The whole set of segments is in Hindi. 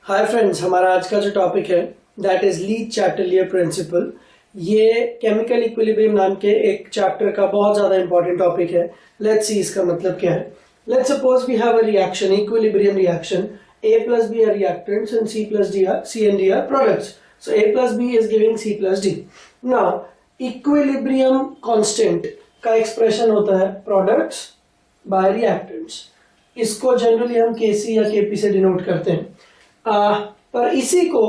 हाय फ्रेंड्स, हमारा आज का जो टॉपिक है that is Le Chatelier principle. ये केमिकल इक्विलिब्रियम नाम के एक चैप्टर का बहुत ज़्यादा इंपॉर्टेंट टॉपिक है। लेट्स सी इसका मतलब क्या है। Let's suppose we have a reaction, equilibrium reaction, A plus B are reactants and C and D are products. So A plus B is giving C plus D. Now equilibrium constant का एक्सप्रेशन होता है products by reactants. इसको जनरली हम Kc या Kp से डिनोट करते हैं। पर इसी को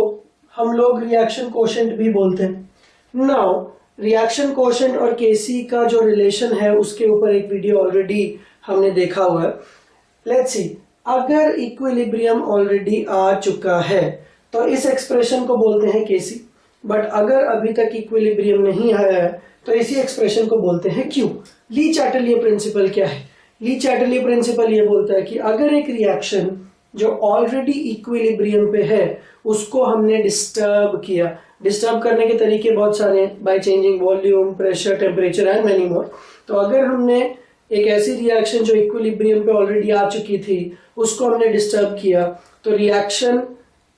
हम लोग रिएक्शन कोशेंट भी बोलते हैं। नाउ रिएक्शन कोशेंट और Kc का जो रिलेशन है उसके ऊपर एक वीडियो ऑलरेडी हमने देखा हुआ है। लेट्स सी, अगर इक्विलिब्रियम ऑलरेडी आ चुका है तो इस एक्सप्रेशन को बोलते हैं Kc, बट अगर अभी तक इक्विलिब्रियम नहीं आया है तो इसी एक्सप्रेशन को बोलते हैं Q। ली चैटलियर प्रिंसिपल क्या है? ली चैटलियर प्रिंसिपल ये बोलता है कि अगर एक रिएक्शन जो ऑलरेडी इक्विलिब्रियम पे है उसको हमने डिस्टर्ब किया, डिस्टर्ब करने के तरीके बहुत सारे हैं, by changing volume, pressure, temperature and many more. तो अगर हमने एक ऐसी रिएक्शन जो इक्विलिब्रियम पे ऑलरेडी आ चुकी थी उसको हमने डिस्टर्ब किया तो रिएक्शन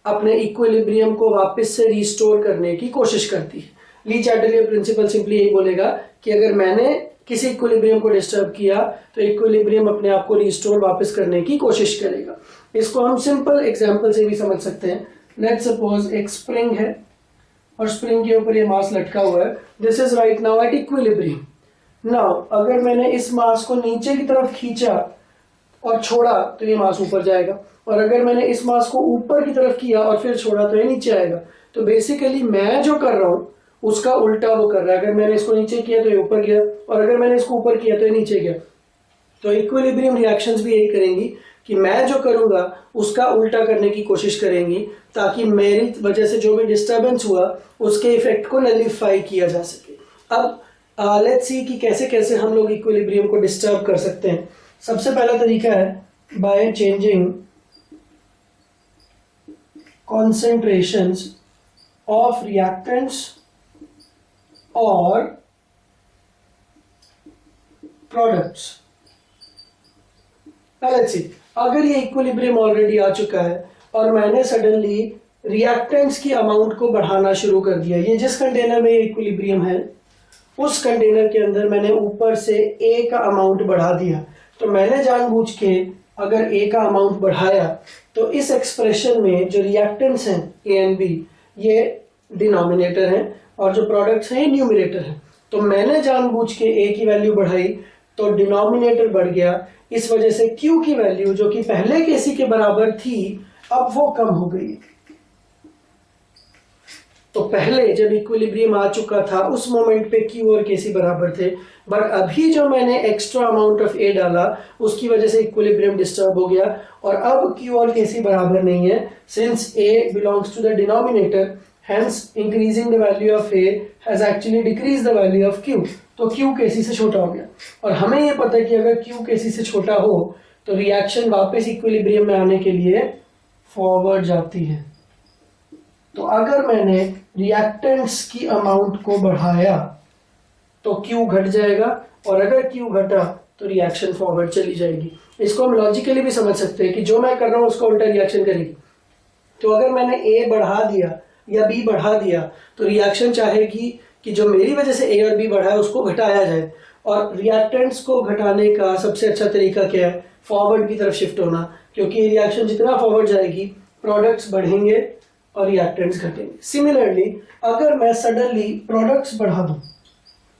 अपने इक्विलिब्रियम को वापस से रिस्टोर करने की कोशिश करती है। ली चैटलियर प्रिंसिपल सिंपली यही बोलेगा कि अगर मैंने किसी इक्विलिब्रियम को डिस्टर्ब किया तो इक्विलिब्रियम अपने आप को रिस्टोर वापस करने की कोशिश करेगा। इसको हम सिंपल एग्जांपल से भी समझ सकते हैं। लेट्स सपोज एक स्प्रिंग है और स्प्रिंग के ऊपर ये मास लटका हुआ है। This is right now at equilibrium. Now अगर मैंने इस मास को नीचे की तरफ खींचा और छोड़ा तो ये मास ऊपर जाएगा, और अगर मैंने इस मास को ऊपर की तरफ किया और फिर छोड़ा तो ये नीचे आएगा। तो बेसिकली मैं जो कर रहा हूँ उसका उल्टा वो कर रहा है। अगर मैंने इसको नीचे किया तो ये ऊपर गया, और अगर मैंने इसको ऊपर किया तो ये नीचे गया। तो इक्विलिब्रियम रिएक्शंस भी यही करेंगी कि मैं जो करूँगा उसका उल्टा करने की कोशिश करेंगी ताकि मेरी वजह से जो भी डिस्टर्बेंस हुआ उसके इफेक्ट को नलिफाई किया जा सके। अब लेट्स सी कि कैसे कैसे हम लोग इक्विलिब्रियम को डिस्टर्ब कर सकते हैं। सबसे पहला तरीका है by changing concentrations of reactants or products। let's see, अगर ये इक्विलिब्रियम ऑलरेडी आ चुका है और मैंने सडनली रिएक्टेंट्स की अमाउंट को बढ़ाना शुरू कर दिया, ये जिस कंटेनर में इक्विलिब्रियम है उस कंटेनर के अंदर मैंने ऊपर से A का अमाउंट बढ़ा दिया। तो मैंने जानबूझ के अगर A का अमाउंट बढ़ाया तो इस एक्सप्रेशन में जो रिएक्टेंट्स हैं A एंड B ये डिनोमिनेटर हैं और जो प्रोडक्ट्स हैं ये न्यूमरेटर हैं। तो मैंने जानबूझ के A की वैल्यू बढ़ाई तो डिनोमिनेटर बढ़ गया। इस वजह से Q की वैल्यू जो कि पहले Kc के बराबर थी अब वो कम हो गई। तो पहले जब इक्विलिब्रियम आ चुका था उस मोमेंट पे Q और Kc बराबर थे, बट अभी जो मैंने एक्स्ट्रा अमाउंट ऑफ A डाला उसकी वजह से इक्विलिब्रियम डिस्टर्ब हो गया और अब Q और Kc बराबर नहीं है। Since A belongs to the denominator, hence increasing the value of A has actually decrease the value of Q। तो Q Kc से छोटा हो गया, और हमें ये पता है कि अगर Q Kc से छोटा हो तो रिएक्शन वापस इक्विलिब्रियम में आने के लिए फॉरवर्ड जाती है। तो अगर मैंने रिएक्टेंट्स की अमाउंट को बढ़ाया तो Q घट जाएगा, और अगर Q घटा तो रिएक्शन फॉरवर्ड चली जाएगी। इसको हम लॉजिकली भी समझ सकते हैं कि जो मैं कर रहा हूँ उसका उल्टा रिएक्शन करेगी। तो अगर मैंने A बढ़ा दिया या B बढ़ा दिया तो रिएक्शन चाहेगी कि जो मेरी वजह से A और B बढ़ा है उसको घटाया जाए, और रिएक्टेंट्स को घटाने का सबसे अच्छा तरीका क्या है? फॉरवर्ड की तरफ शिफ्ट होना, क्योंकि रिएक्शन जितना फॉरवर्ड जाएगी प्रोडक्ट्स बढ़ेंगे और रिएक्टेंट्स घटेंगे। सिमिलरली अगर मैं सडनली प्रोडक्ट्स बढ़ा दूं,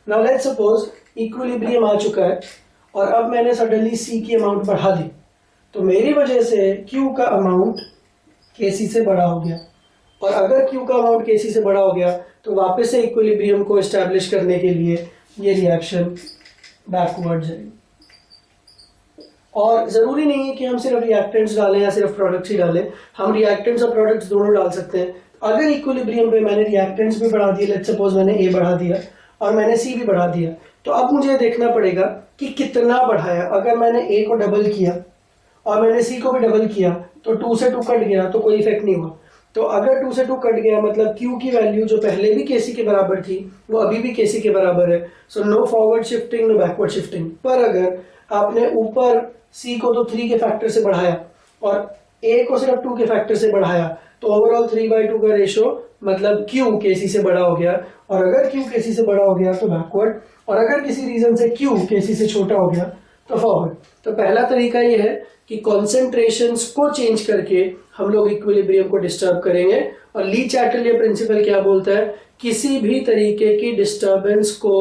नाउ लेट्स सपोज इक्विलिब्रियम आ चुका है और अब मैंने सडनली C की अमाउंट बढ़ा दी तो मेरी वजह से Q का अमाउंट Kc से बड़ा हो गया, और अगर Q का अमाउंट Kc से बड़ा हो गया तो वापस से इक्विलिब्रियम को एस्टैब्लिश करने के लिए ये रिएक्शन बैकवर्ड जाएगी। और ज़रूरी नहीं है कि हम सिर्फ रिएक्टेंट्स डालें या सिर्फ प्रोडक्ट्स ही डालें, हम रिएक्टेंट्स और प्रोडक्ट्स दोनों डाल सकते हैं। अगर इक्विलिब्रियम पे मैंने रिएक्टेंट्स भी बढ़ा दिए, लेट्स सपोज मैंने A बढ़ा दिया और मैंने C भी बढ़ा दिया, तो अब मुझे देखना पड़ेगा कि कितना बढ़ाया। अगर मैंने A को डबल किया और मैंने C को भी डबल किया तो 2 से 2 कट गया तो कोई इफेक्ट नहीं हुआ। तो अगर 2 से 2 कट गया मतलब Q की वैल्यू जो पहले भी Kc के बराबर थी वो अभी भी Kc के बराबर है। So no forward shifting no backward shifting. पर अगर आपने ऊपर C को तो 3 के फैक्टर से बढ़ाया और ए को सिर्फ 2 के फैक्टर से बढ़ाया तो ओवरऑल 3/2 का रेशो मतलब Q Kc से बड़ा हो गया, और अगर Q Kc से बड़ा हो गया तो बैकवर्ड, और अगर किसी रीजन से Q Kc से छोटा हो गया तो फॉरवर्ड। तो पहला तरीका ये है कि कॉन्सेंट्रेशंस को चेंज करके हम लोग इक्विलिब्रियम को डिस्टर्ब करेंगे। और ली चैटलियर प्रिंसिपल क्या बोलता है, किसी भी तरीके की डिस्टर्बेंस को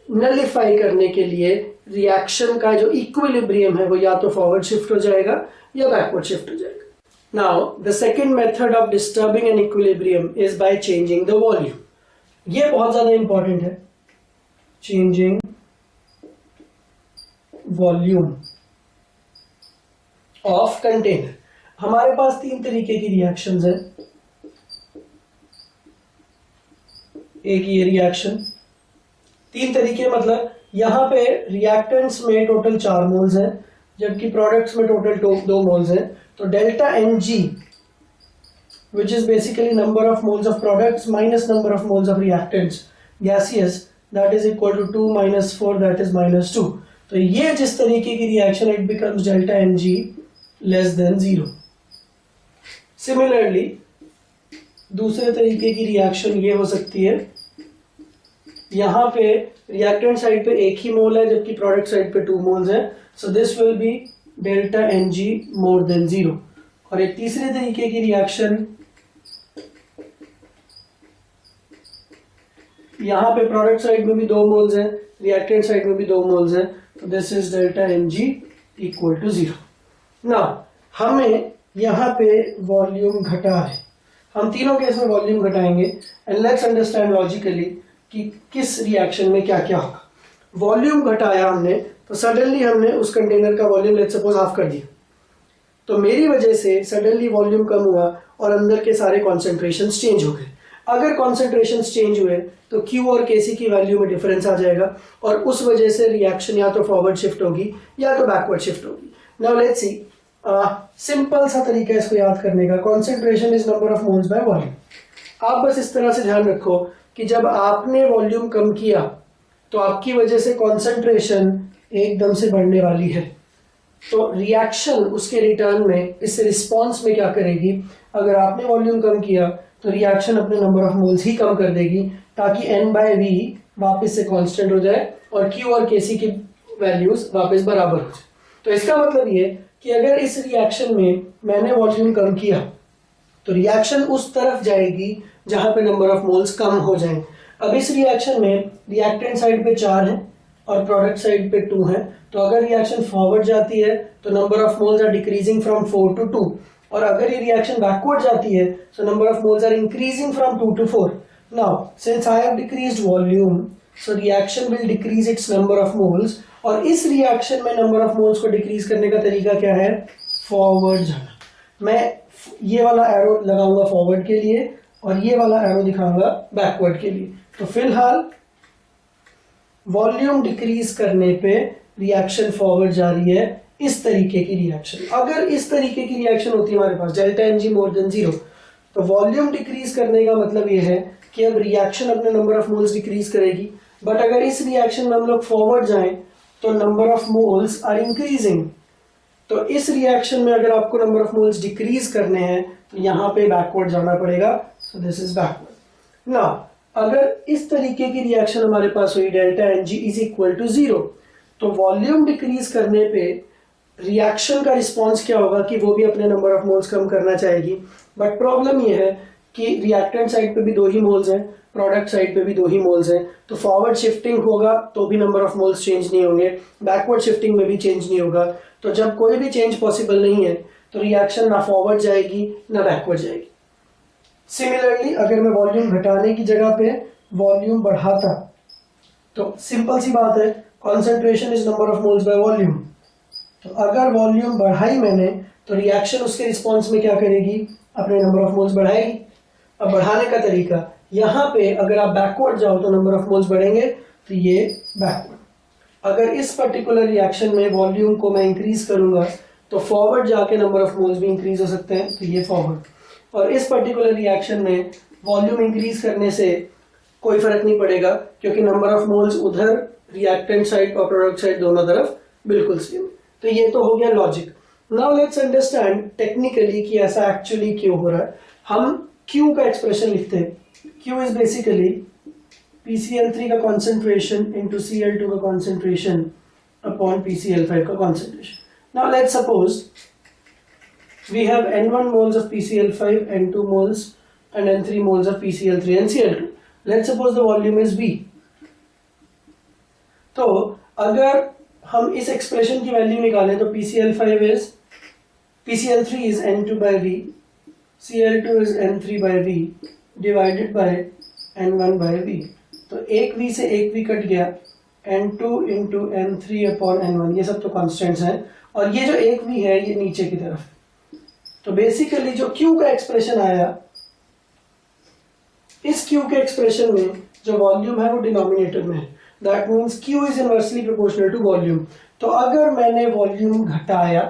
नलिफाई करने के लिए रिएक्शन का जो इक्विलिब्रियम है वो या तो फॉरवर्ड शिफ्ट हो जाएगा या बैकवर्ड शिफ्ट हो जाएगा। Now the second method of disturbing an equilibrium is by changing the volume. ये बहुत ज्यादा इंपॉर्टेंट है, चेंजिंग वॉल्यूम ऑफ कंटेनर। हमारे पास 3 तरीके की रिएक्शंस है। एक ये रिएक्शन, 3 तरीके मतलब यहाँ पे रिएक्टेंट्स में टोटल 4 मोल्स हैं जबकि प्रोडक्ट्स में टोटल 2 मोल्स हैं। तो delta Ng which is basically number of moles of products minus number of moles of reactants gaseous, that is equal to 2 minus 4 that is minus 2। तो ये जिस तरीके की reaction it becomes delta Ng less than 0। Similarly दूसरे तरीके की रिएक्शन ये हो सकती है, यहाँ पे रिएक्टेंट साइड पे 1 ही मोल है जबकि प्रोडक्ट साइड पे 2 मोल्स हैं, so this will be delta Ng more than 0। और एक तीसरे तरीके की रिएक्शन, यहाँ पे प्रोडक्ट साइड में भी 2 मोल्स हैं, रिएक्टेंट साइड में भी 2 मोल्स हैं, तो this is delta Ng equal to 0। ना हमें यहाँ पे वॉल्यूम घटा है, हम तीनों केस में वॉल्यूम घटाएंगे एंड लेट्स अंडरस्टैंड लॉजिकली कि किस रिएक्शन में क्या क्या होगा। वॉल्यूम घटाया हमने तो सडनली हमने उस कंटेनर का वॉल्यूम लेट्स सपोज हाफ कर दिया, तो मेरी वजह से सडनली वॉल्यूम कम हुआ और अंदर के सारे कॉन्सेंट्रेशंस चेंज हो गए। अगर कॉन्सेंट्रेशंस चेंज हुए तो Q और Kc की वैल्यू में डिफरेंस आ जाएगा और उस वजह से रिएक्शन या तो फॉरवर्ड शिफ्ट होगी या तो बैकवर्ड शिफ्ट होगी। नाउ लेट्स सी, सिंपल सा तरीका इसको याद करने का, concentration is number of moles by volume. आप बस इस तरह से ध्यान रखो कि जब आपने वॉल्यूम कम किया तो आपकी वजह से कॉन्सेंट्रेशन एकदम से बढ़ने वाली है, तो रिएक्शन उसके रिटर्न में इस रिस्पॉन्स में क्या करेगी, अगर आपने वॉल्यूम कम किया तो रिएक्शन अपने नंबर ऑफ मोल्स ही कम कर देगी ताकि N/V वापस से कांस्टेंट हो जाए और Q और Kc की वैल्यूज वापस बराबर हो जाए। तो इसका मतलब ये कि अगर इस रिएक्शन में मैंने वॉल्यूम कम किया तो रिएक्शन उस तरफ जाएगी जहां पे नंबर ऑफ मोल्स कम हो जाएंगे। अब इस रिएक्शन में रिएक्टेंट साइड पे 4 है और प्रोडक्ट साइड पे 2 है, तो अगर रिएक्शन फॉरवर्ड जाती है तो number of moles are decreasing from 4 to 2, और अगर ये रिएक्शन बैकवर्ड जाती है तो number of moles are increasing from 2 to 4। Now since I have decreased volume so reaction will decrease its number of moles, और इस रिएक्शन में नंबर ऑफ मोल्स को डिक्रीज करने का तरीका क्या है, फॉरवर्ड जाना। मैं ये वाला एरो लगाऊंगा फॉरवर्ड के लिए और ये वाला एरो दिखाऊंगा बैकवर्ड के लिए। तो फिलहाल वॉल्यूम डिक्रीज करने पे रिएक्शन फॉरवर्ड जा रही है, इस तरीके की रिएक्शन। अगर इस तरीके की रिएक्शन होती है हमारे पास डेल्टा Ng मोर देन 0, तो वॉल्यूम डिक्रीज करने का मतलब ये है कि अब रिएक्शन अपने नंबर ऑफ मोल्स डिक्रीज करेगी। बट अगर इस रिएक्शन में हम लोग फॉरवर्ड जाएं तो number of moles are increasing, तो इस रिएक्शन में अगर आपको नंबर ऑफ मोल्स डिक्रीज करने हैं तो यहाँ पे बैकवर्ड जाना पड़ेगा, so this is backward. Now अगर इस तरीके की रिएक्शन हमारे पास हुई delta Ng is equal to 0, तो वॉल्यूम डिक्रीज करने पे रिएक्शन का रिस्पॉन्स क्या होगा कि वो भी अपने नंबर ऑफ मोल्स कम करना चाहेगी। बट प्रॉब्लम ये है कि रिएक्टेंट साइड पे भी 2 ही मोल्स हैं, प्रोडक्ट साइड पे भी 2 ही मोल्स हैं, तो फॉरवर्ड शिफ्टिंग होगा तो भी नंबर ऑफ मोल्स चेंज नहीं होंगे, बैकवर्ड शिफ्टिंग में भी चेंज नहीं होगा। तो जब कोई भी चेंज पॉसिबल नहीं है तो रिएक्शन ना फॉरवर्ड जाएगी ना बैकवर्ड जाएगी। सिमिलरली अगर मैं वॉल्यूम घटाने की जगह पे वॉल्यूम बढ़ाता तो सिंपल सी बात है, concentration is number of moles by volume. तो अगर वॉल्यूम बढ़ाई मैंने तो रिएक्शन उसके रिस्पॉन्स में क्या करेगी, अपने नंबर ऑफ मोल्स बढ़ाएगी। अब बढ़ाने का तरीका, यहाँ पे अगर आप बैकवर्ड जाओ तो नंबर ऑफ मोल्स बढ़ेंगे, तो ये बैकवर्ड। अगर इस पर्टिकुलर रिएक्शन में वॉल्यूम को मैं इंक्रीज करूंगा तो फॉरवर्ड जाके नंबर ऑफ मोल्स भी इंक्रीज हो सकते हैं, तो ये फॉरवर्ड। और इस पर्टिकुलर रिएक्शन में वॉल्यूम इंक्रीज करने से कोई फर्क नहीं पड़ेगा क्योंकि नंबर ऑफ मोल्स उधर रिएक्टेंट साइड और प्रोडक्ट साइड दोनों तरफ बिल्कुल सेम। तो ये तो हो गया logic. Now let's understand technically कि ऐसा एक्चुअली क्यों हो रहा है। हम Q का एक्सप्रेशन लिखते हैं, Q इज बेसिकली PCl3 का कॉन्सेंट्रेशन इंटू Cl2 का कॉन्सेंट्रेशन अपॉन PCl5 का concentration. Now let's suppose we have N1 moles of PCl5, N2 moles and N3 moles of PCl3 and Cl2. Let's suppose the volume is V. तो अगर हम इस एक्सप्रेशन की वैल्यू निकालें तो PCl3 is N2 by V, Cl2 is N3 by V divided by N1 by V. तो एक V से एक V कट गया, N2 into N3 upon N1, ये सब तो कॉन्स्टेंट्स हैं, और ये जो एक V है ये नीचे की तरफ। तो बेसिकली जो Q का एक्सप्रेशन आया, इस Q के एक्सप्रेशन में जो वॉल्यूम है वो डिनोमिनेटर में है, that means Q is inversely proportional to volume. तो अगर मैंने वॉल्यूम घटाया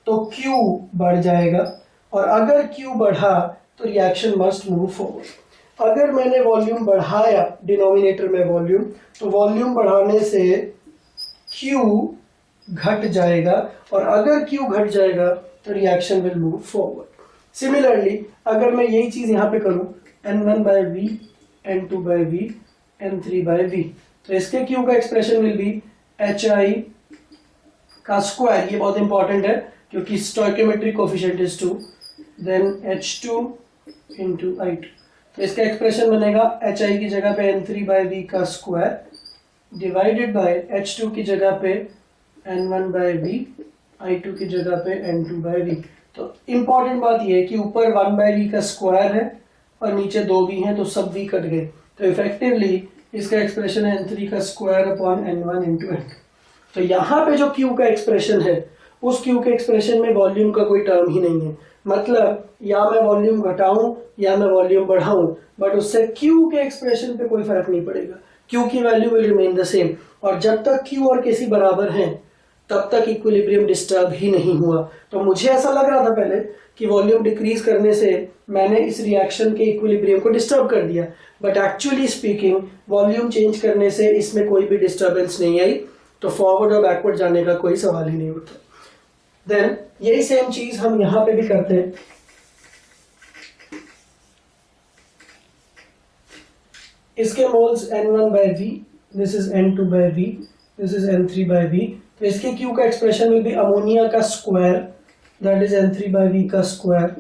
तो Q बढ़ जाएगा, और अगर Q बढ़ा तो रिएक्शन मस्ट मूव फॉरवर्ड। अगर मैंने वॉल्यूम बढ़ाया डिनोमिनेटर में वॉल्यूम, तो वॉल्यूम बढ़ाने से Q घट जाएगा, और अगर Q घट जाएगा तो reaction will move forward. Similarly अगर मैं यही चीज यहाँ पे करूँ, N1 by V, N2 by V, N3 by V, तो इसके Q का एक्सप्रेशन विल बी HI का स्क्वायर, ये बहुत इंपॉर्टेंट है क्योंकि stoichiometric coefficient is 2, then H2 into I2। तो इसका एक्सप्रेशन बनेगा HI की जगह पे N3 by V का स्क्वायर डिवाइडेड बाय H2 की जगह पे N1 by V, I2 की जगह पे N2 by V। तो इंपॉर्टेंट बात यह है कि ऊपर 1 by V का स्क्वायर है और नीचे 2 V हैं, तो सब V कट गए। तो इफेक्टिवली इसका एक्सप्रेशन है N3 का square upon N1 into N2। तो यहाँ पे जो Q का एक्सप्रेशन है, उस Q के एक्सप्रेशन में वॉल्यूम का कोई टर्म ही नहीं है। मतलब या मैं वॉल्यूम घटाऊं या मैं वॉल्यूम बढ़ाऊं, बट उससे Q के एक्सप्रेशन पे कोई फर्क नहीं पड़ेगा। Q की value will remain the same, और जब तक Q और किसी बराबर हैं तब तक इक्विलिब्रियम डिस्टर्ब ही नहीं हुआ। तो मुझे ऐसा लग रहा था पहले कि वॉल्यूम डिक्रीज करने से मैंने इस रिएक्शन के इक्विलिब्रियम को डिस्टर्ब कर दिया, but actually speaking volume change करने से इसमें कोई भी डिस्टर्बेंस नहीं आई, तो फॉरवर्ड और बैकवर्ड जाने का कोई सवाल ही नहीं उठता। देन यही सेम चीज हम यहाँ पे भी करते हैं। इसके moles N1 by V, this is N2 by V, this is N3 by V। तो इसके Q का एक्सप्रेशन विल बी अमोनिया का square, that is N3 by V का स्क्वायर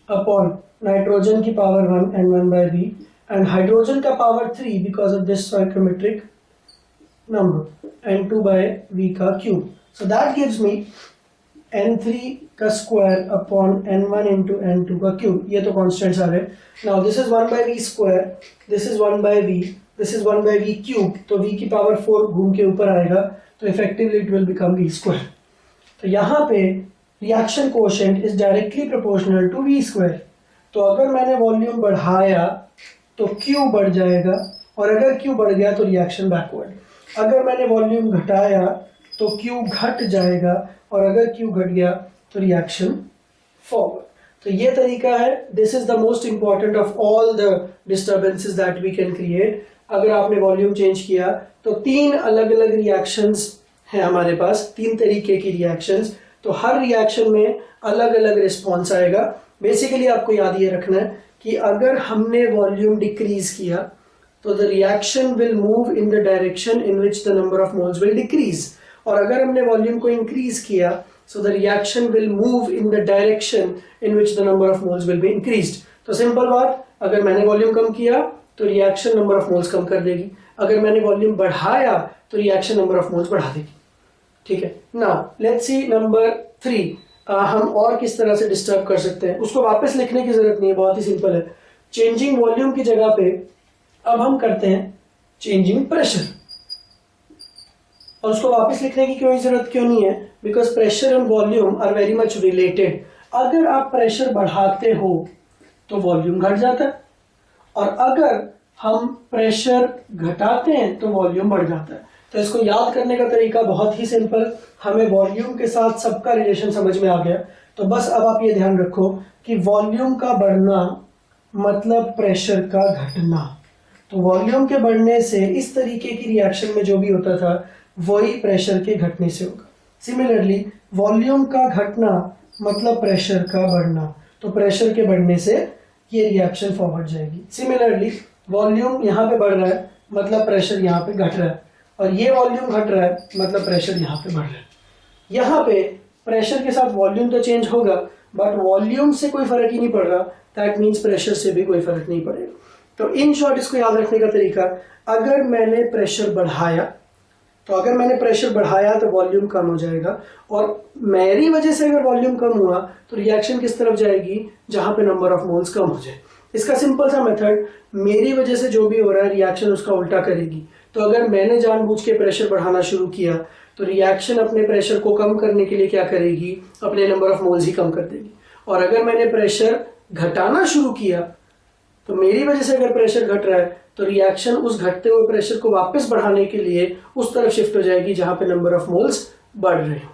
अपॉन नाइट्रोजन की power 1 N1 by V, and hydrogen का power 3 because of this stoichiometric number N2 by V का Q। So that gives me N3 का square upon N1 into N2 का Q। ये तो कॉन्स्टेंट्स आ रहे हैं। Now this is 1 by V square, this is 1 by V, this is 1 by V cube, तो V की पावर 4 घूम के ऊपर आएगा, तो effectively it will become V square. तो यहाँ पे reaction coefficient is directly proportional to V square. तो अगर मैंने वॉल्यूम बढ़ाया तो Q बढ़ जाएगा, और अगर Q बढ़ गया तो रिएक्शन बैकवर्ड। अगर मैंने वॉल्यूम घटाया तो Q घट जाएगा, और अगर Q घट गया तो रिएक्शन फॉरवर्ड। तो ये तरीका है। This is the most important of all the disturbances that we can create. अगर आपने वॉल्यूम चेंज किया तो 3 अलग अलग रिएक्शंस हैं हमारे पास, 3 तरीके की रिएक्शंस, तो हर रिएक्शन में अलग अलग रिस्पॉन्स आएगा। बेसिकली आपको याद ये रखना है कि अगर हमने वॉल्यूम डिक्रीज किया तो the reaction will move in the direction in which the number of moles will decrease, और अगर हमने वॉल्यूम को इंक्रीज किया so the reaction will move in the direction in which the number of moles will be increased। तो सिंपल बात, अगर मैंने वॉल्यूम कम किया तो रिएक्शन नंबर ऑफ मोल्स कम कर देगी, अगर मैंने वॉल्यूम बढ़ाया तो रिएक्शन नंबर ऑफ मोल्स बढ़ा देगी। ठीक है। नाउ लेट्स सी नंबर 3, हम और किस तरह से डिस्टर्ब कर सकते हैं। उसको वापस लिखने की जरूरत नहीं है, बहुत ही सिंपल है। चेंजिंग वॉल्यूम की जगह पे अब हम करते हैं चेंजिंग प्रेशर, और उसको वापस लिखने की कोई जरूरत क्यों नहीं है, because pressure and volume are very much related. अगर आप प्रेशर बढ़ाते हो तो वॉल्यूम घट जाता है, और अगर हम प्रेशर घटाते हैं तो वॉल्यूम बढ़ जाता है। तो इसको याद करने का तरीका बहुत ही सिंपल, हमें वॉल्यूम के साथ सबका रिलेशन समझ में आ गया। तो बस अब आप ये ध्यान रखो कि वॉल्यूम का बढ़ना मतलब प्रेशर का घटना। तो वॉल्यूम के बढ़ने से इस तरीके की रिएक्शन में जो भी होता था वही प्रेशर के घटने से होगा। सिमिलरली वॉल्यूम का घटना मतलब प्रेशर का बढ़ना, तो प्रेशर के बढ़ने से ये रिएक्शन फॉरवर्ड जाएगी। सिमिलरली वॉल्यूम यहाँ पे बढ़ रहा है मतलब प्रेशर यहाँ पे घट रहा है, और ये वॉल्यूम घट रहा है मतलब प्रेशर यहाँ पे बढ़ रहा है। यहाँ पे प्रेशर के साथ वॉल्यूम तो चेंज होगा, बट वॉल्यूम से कोई फर्क ही नहीं पड़ रहा, दैट मीन्स प्रेशर से भी कोई फर्क नहीं पड़ेगा। तो इन शॉर्ट इसको याद रखने का तरीका, अगर मैंने प्रेशर बढ़ाया तो वॉल्यूम कम हो जाएगा, और मेरी वजह से अगर वॉल्यूम कम हुआ तो रिएक्शन किस तरफ जाएगी, जहां पे नंबर ऑफ मोल्स कम हो जाए। इसका सिंपल सा मेथड, मेरी वजह से जो भी हो रहा है रिएक्शन उसका उल्टा करेगी। तो अगर मैंने जानबूझ के प्रेशर बढ़ाना शुरू किया तो रिएक्शन अपने प्रेशर को कम करने के लिए क्या करेगी, अपने नंबर ऑफ मोल्स ही कम कर देगी। और अगर मैंने प्रेशर घटाना शुरू किया तो मेरी वजह से अगर प्रेशर घट रहा है तो रिएक्शन उस घटते हुए प्रेशर को वापस बढ़ाने के लिए उस तरफ शिफ्ट हो जाएगी जहां पे नंबर ऑफ मोल्स बढ़ रहे हो।